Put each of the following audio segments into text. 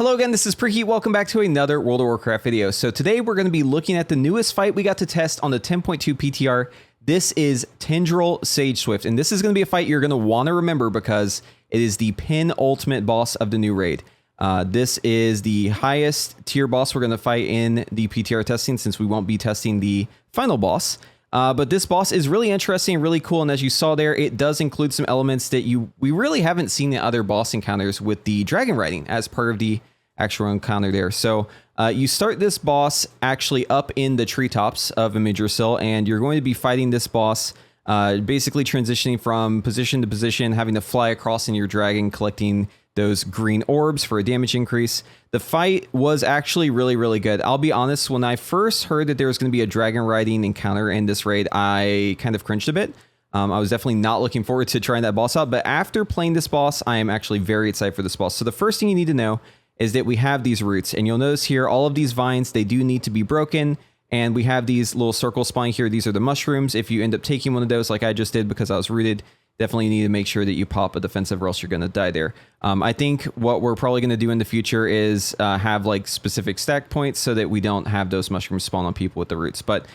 Hello again, this is Preheat. Welcome back to another World of Warcraft video. So today we're going to be looking at the newest fight we got to test on the 10.2 PTR. This is Tindral Sageswift, and this is going to be a fight you're going to want to remember because it is the penultimate boss of the new raid. This is the highest tier boss we're going to fight in the PTR testing since we won't be testing the final boss. But this boss is really interesting and really cool, and as you saw there, it does include some elements that we really haven't seen in other boss encounters with the Dragonriding as part of the actual encounter there. So you start this boss actually up in the treetops of Amirdrassil, and you're going to be fighting this boss basically transitioning from position to position, having to fly across in your dragon, collecting those green orbs for a damage increase. The fight was actually really good. I'll be honest, when I first heard that there was going to be a Dragonriding encounter in this raid, I kind of cringed a bit. I was definitely not looking forward to trying that boss out, but after playing this boss, I am actually very excited for this boss. So the first thing you need to know is that we have these roots, and you'll notice here all of these vines, they do need to be broken, and we have these little circles spawning here. These are the mushrooms. If you end up taking one of those like I just did because I was rooted, definitely need to make sure that you pop a defensive or else you're going to die there. I think what we're probably going to do in the future is have like specific stack points so that we don't have those mushrooms spawn on people with the roots. But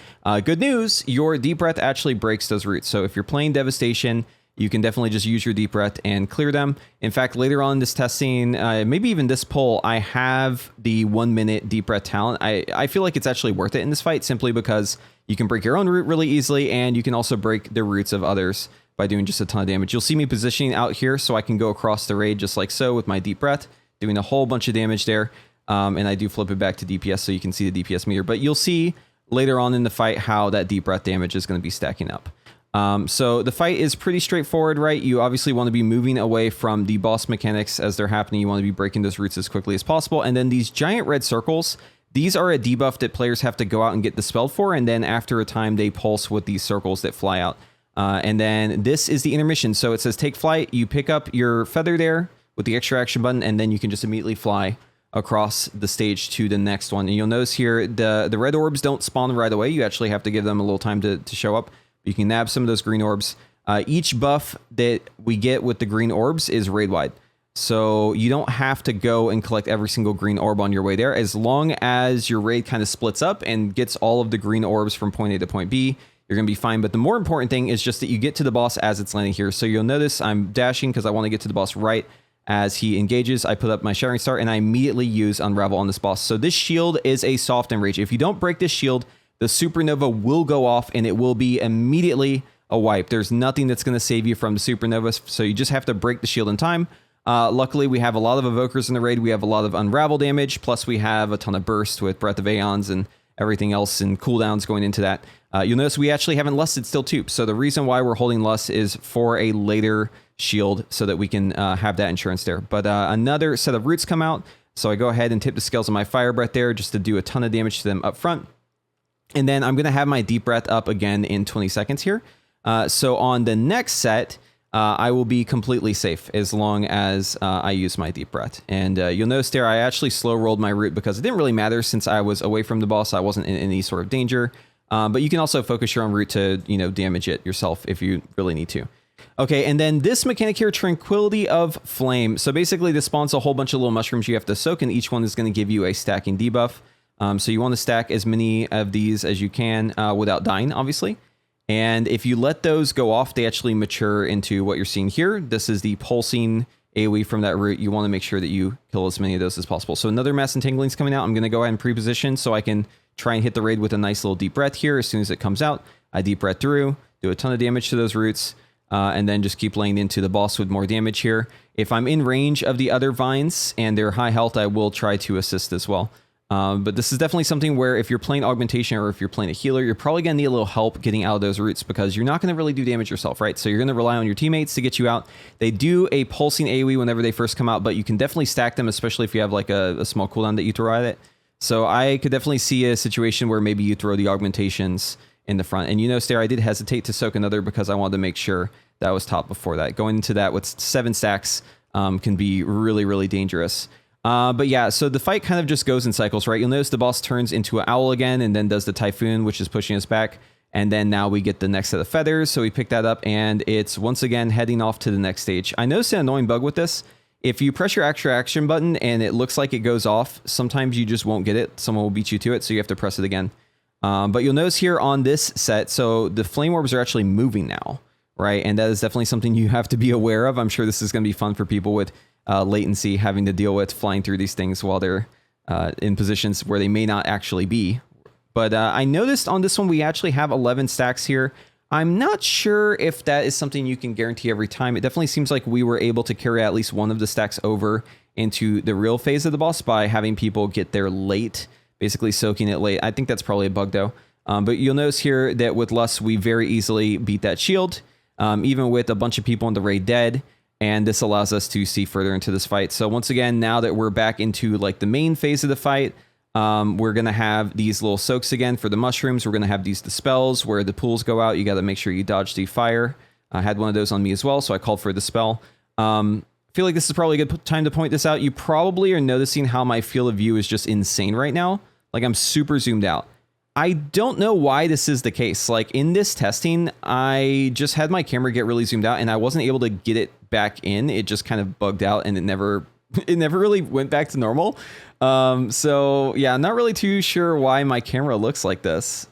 good news, your deep breath actually breaks those roots. So if you're playing Devastation, you can definitely just use your deep breath and clear them. In fact, later on in this testing, maybe even this poll, I have the 1 minute deep breath talent. I feel like it's actually worth it in this fight simply because you can break your own root really easily, and you can also break the roots of others by doing just a ton of damage. You'll see me positioning out here so I can go across the raid just like so with my deep breath, doing a whole bunch of damage there. And I do flip it back to DPS so you can see the DPS meter, but you'll see later on in the fight how that deep breath damage is going to be stacking up. So the fight is pretty straightforward, right? You obviously want to be moving away from the boss mechanics as they're happening. You want to be breaking those roots as quickly as possible. And then these giant red circles, these are a debuff that players have to go out and get dispelled for. And then after a time, they pulse with these circles that fly out. And then this is the intermission. So it says take flight. You pick up your feather there with the extra action button, and then you can just immediately fly across the stage to the next one. And you'll notice here, the red orbs don't spawn right away. You actually have to give them a little time to show up. You can nab some of those green orbs. Each buff that we get with the green orbs is raid wide. So you don't have to go and collect every single green orb on your way there. As long as your raid kind of splits up and gets all of the green orbs from point A to point B, you're going to be fine. But the more important thing is just that you get to the boss as it's landing here. So you'll notice I'm dashing because I want to get to the boss right as he engages. I put up my Shattering Star and I immediately use Unravel on this boss. So this shield is a soft enrage. If you don't break this shield, the supernova will go off and it will be immediately a wipe. There's nothing that's going to save you from the supernova, so you just have to break the shield in time. Luckily, we have a lot of evokers in the raid. We have a lot of unravel damage, plus we have a ton of burst with Breath of Aeons and everything else and cooldowns going into that. You'll notice we actually haven't lusted still too. So the reason why we're holding lust is for a later shield so that we can have that insurance there. But another set of roots come out. So I go ahead and tip the scales of my fire breath there just to do a ton of damage to them up front. And then I'm going to have my deep breath up again in 20 seconds here. So on the next set, I will be completely safe as long as I use my deep breath. And you'll notice there, I actually slow rolled my root because it didn't really matter since I was away from the boss. I wasn't in any sort of danger. But you can also focus your own root to, damage it yourself if you really need to. Okay, and then this mechanic here, Tranquility of Flame. So basically this spawns a whole bunch of little mushrooms you have to soak, and each one is going to give you a stacking debuff. So you want to stack as many of these as you can without dying, obviously. And if you let those go off, they actually mature into what you're seeing here. This is the pulsing AoE from that root. You want to make sure that you kill as many of those as possible. So another Mass Entangling is coming out. I'm going to go ahead and pre-position so I can try and hit the raid with a nice little deep breath here. As soon as it comes out, I deep breath through, do a ton of damage to those roots, and then just keep laying into the boss with more damage here. If I'm in range of the other vines and they're high health, I will try to assist as well. But this is definitely something where if you're playing augmentation or if you're playing a healer, you're probably going to need a little help getting out of those roots because you're not going to really do damage yourself, right? So you're going to rely on your teammates to get you out. They do a pulsing AoE whenever they first come out, but you can definitely stack them, especially if you have like a small cooldown that you throw at it. So I could definitely see a situation where maybe you throw the augmentations in the front. And there, I did hesitate to soak another because I wanted to make sure that was top before that. Going into that with 7 stacks can be really dangerous. But yeah, so the fight kind of just goes in cycles, right? You'll notice the boss turns into an owl again and then does the typhoon, which is pushing us back. And then now we get the next set of feathers. So we pick that up and it's once again heading off to the next stage. I noticed an annoying bug with this if you press your extra action button and it looks like it goes off, sometimes you just won't get it. Someone will beat you to it, so you have to press it again. But you'll notice here on this set, so the flame orbs are actually moving now, right? And that is definitely something you have to be aware of. I'm sure this is going to be fun for people with latency, having to deal with flying through these things while they're in positions where they may not actually be. But I noticed on this one, we actually have 11 stacks here. I'm not sure if that is something you can guarantee every time. It definitely seems like we were able to carry at least one of the stacks over into the real phase of the boss by having people get there late, basically soaking it late. I think that's probably a bug though. But you'll notice here that with Lust, we very easily beat that shield, even with a bunch of people in the raid dead. And this allows us to see further into this fight. So once again, now that we're back into like the main phase of the fight, we're going to have these little soaks again for the mushrooms. We're going to have these dispels where the pools go out. You got to make sure you dodge the fire. I had one of those on me as well, so I called for the spell. I feel like this is probably a good time to point this out. You probably are noticing how my field of view is just insane right now. Like I'm super zoomed out. I don't know why this is the case. Like in this testing, I just had my camera get really zoomed out and I wasn't able to get it back in. It just kind of bugged out and it never really went back to normal. So yeah, I'm not really too sure why my camera looks like this,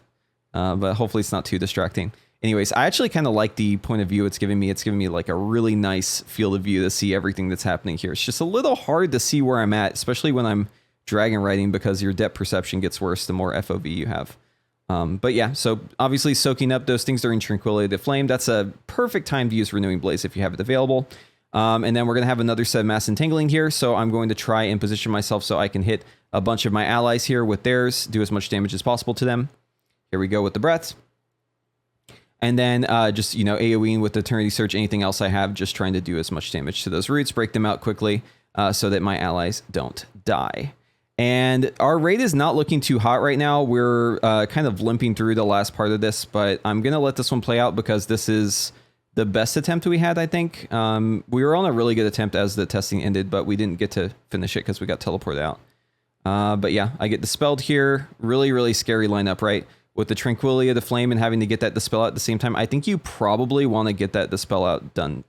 but hopefully it's not too distracting. Anyways, I actually kind of like the point of view it's giving me. It's giving me like a really nice field of view to see everything that's happening here. It's just a little hard to see where I'm at, especially when I'm Dragonriding, because your depth perception gets worse the more FOV you have. But yeah, so obviously soaking up those things during Tranquility of the Flame, that's a perfect time to use Renewing Blaze if you have it available. And then we're going to have another set of Mass Entangling here, so I'm going to try and position myself so I can hit a bunch of my allies here with theirs, do as much damage as possible to them. Here we go with the breaths. And then just, AoEing with Eternity Surge, anything else I have, just trying to do as much damage to those roots, break them out quickly so that my allies don't die. And our raid is not looking too hot right now. We're kind of limping through the last part of this, but I'm going to let this one play out because this is the best attempt we had, I think. We were on a really good attempt as the testing ended, but we didn't get to finish it because we got teleported out. But yeah, I get dispelled here. Really, really scary lineup, right? With the Tranquility of the Flame and having to get that dispel out at the same time. I think you probably want to get that dispel out done.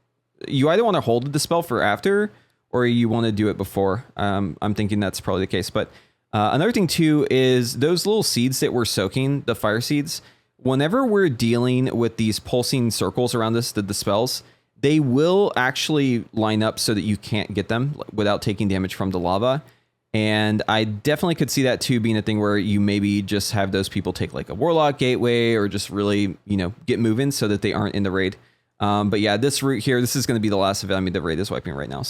You either want to hold the dispel for after, or you want to do it before. I'm thinking that's probably the case. But another thing too is those little seeds that we're soaking, the fire seeds, whenever we're dealing with these pulsing circles around us, the dispels, they will actually line up so that you can't get them without taking damage from the lava. And I definitely could see that too being a thing where you maybe just have those people take like a Warlock Gateway or just really, get moving so that they aren't in the raid. But yeah, this route here, this is going to be the last of it. I mean, the raid is wiping right now.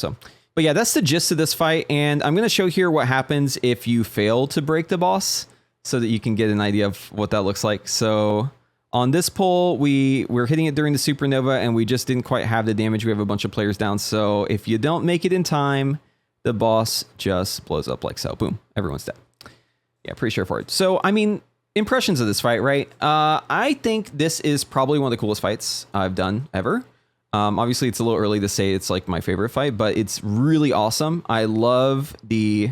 But yeah, that's the gist of this fight. And I'm going to show here what happens if you fail to break the boss so that you can get an idea of what that looks like. So on this pull, we're hitting it during the supernova and we just didn't quite have the damage. We have a bunch of players down. So if you don't make it in time, the boss just blows up like so. Boom. Everyone's dead. Yeah, pretty straightforward. So, I mean, impressions of this fight, right? I think this is probably one of the coolest fights I've done ever. Obviously, it's a little early to say it's like my favorite fight, but it's really awesome. I love the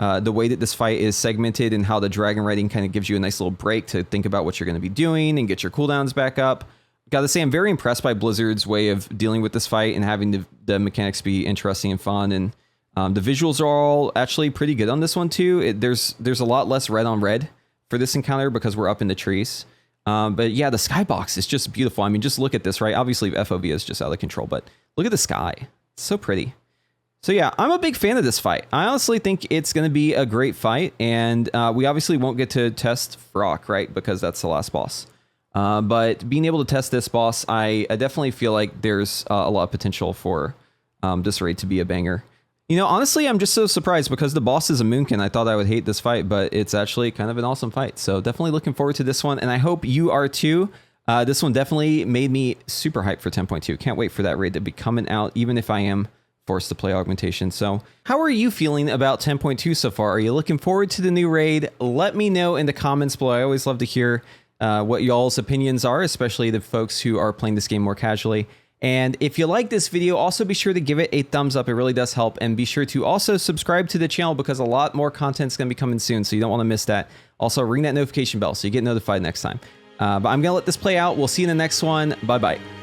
way that this fight is segmented and how the Dragonriding kind of gives you a nice little break to think about what you're going to be doing and get your cooldowns back up. Gotta say, I'm very impressed by Blizzard's way of dealing with this fight and having the mechanics be interesting and fun. And the visuals are all actually pretty good on this one too. There's a lot less red on red for this encounter because we're up in the trees. But yeah, the skybox is just beautiful. I mean, just look at this, right? Obviously, FOV is just out of control, but look at the sky. It's so pretty. So yeah, I'm a big fan of this fight. I honestly think it's going to be a great fight, and we obviously won't get to test Frock, right? Because that's the last boss. But being able to test this boss, I definitely feel like there's a lot of potential for this raid to be a banger. Honestly, I'm just so surprised because the boss is a Moonkin. I thought I would hate this fight, but it's actually kind of an awesome fight. So definitely looking forward to this one, and I hope you are too. This one definitely made me super hyped for 10.2. Can't wait for that raid to be coming out, even if I am forced to play Augmentation. So how are you feeling about 10.2 so far? Are you looking forward to the new raid? Let me know in the comments below. I always love to hear what y'all's opinions are, especially the folks who are playing this game more casually. And if you like this video, also be sure to give it a thumbs up. It really does help. And be sure to also subscribe to the channel because a lot more content is going to be coming soon, so you don't want to miss that. Also, ring that notification bell so you get notified next time. But I'm going to let this play out. We'll see you in the next one. Bye-bye.